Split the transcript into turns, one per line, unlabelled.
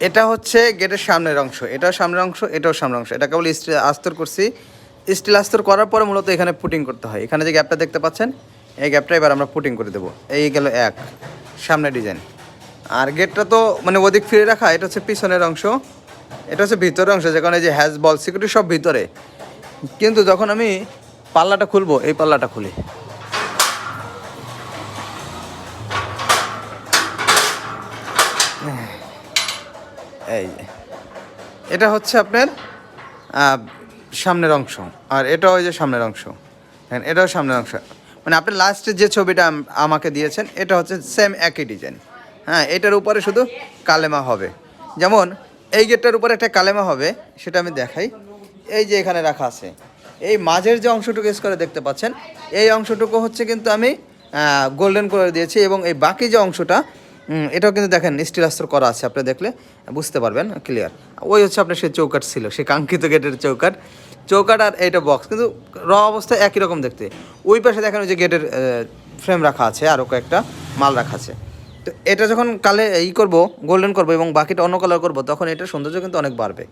এটা হচ্ছে গেটের সামনের অংশ, এটাও সামনের অংশ, এটাও সামনের অংশ। এটা কেবল স্টিল আস্তর করছি। স্টিল আস্তর করার পরে মূলত এখানে পুটিং করতে হয়। এখানে যে গ্যাপটা দেখতে পাচ্ছেন, এই গ্যাপটা এবার আমরা পুটিং করে দেবো। এই গেল এক সামনের ডিজাইন। আর গেটটা তো মানে ওদিক ফিরে রাখা, এটা হচ্ছে পিছনের অংশ, এটা হচ্ছে ভিতরের অংশ, যেখানে যে হ্যাজ বল সিকিউরিটি সব ভিতরে। কিন্তু যখন আমি পাল্লাটা খুলবো, এই পাল্লাটা খুলি, এই এটা হচ্ছে আপনার সামনের অংশ, আর এটাও ওই যে সামনের অংশ, এটাও সামনের অংশ। মানে আপনি লাস্টে যে ছবিটা আমাকে দিয়েছেন এটা হচ্ছে সেম একই ডিজাইন। হ্যাঁ, এটার উপরে শুধু কালেমা হবে। যেমন এই গেটটার উপরে একটা কালেমা হবে, সেটা আমি দেখাই। এই যে এখানে রাখা আছে, এই মাঝের যে অংশটুকু স্কোয়ারে দেখতে পাচ্ছেন, এই অংশটুকু হচ্ছে কিন্তু আমি গোল্ডেন করে দিয়েছি। এবং এই বাকি যে অংশটা, এটাও কিন্তু দেখেন স্টিল আস্তর করা আছে, আপনি দেখলে বুঝতে পারবেন ক্লিয়ার। ওই হচ্ছে আপনার সেই চৌকাট ছিল, সেই কাঙ্ক্ষিত গেটের চৌকাট আর এইটা বক্স, কিন্তু অবস্থায় একই রকম দেখতে। ওই পাশে দেখেন ওই যে গেটের ফ্রেম রাখা আছে, আরও কয়েকটা মাল রাখা আছে। তো এটা যখন কালে করবো, গোল্ডেন করবো এবং বাকিটা অন্য কালার করবো, তখন এটার সৌন্দর্য কিন্তু অনেক বাড়বে।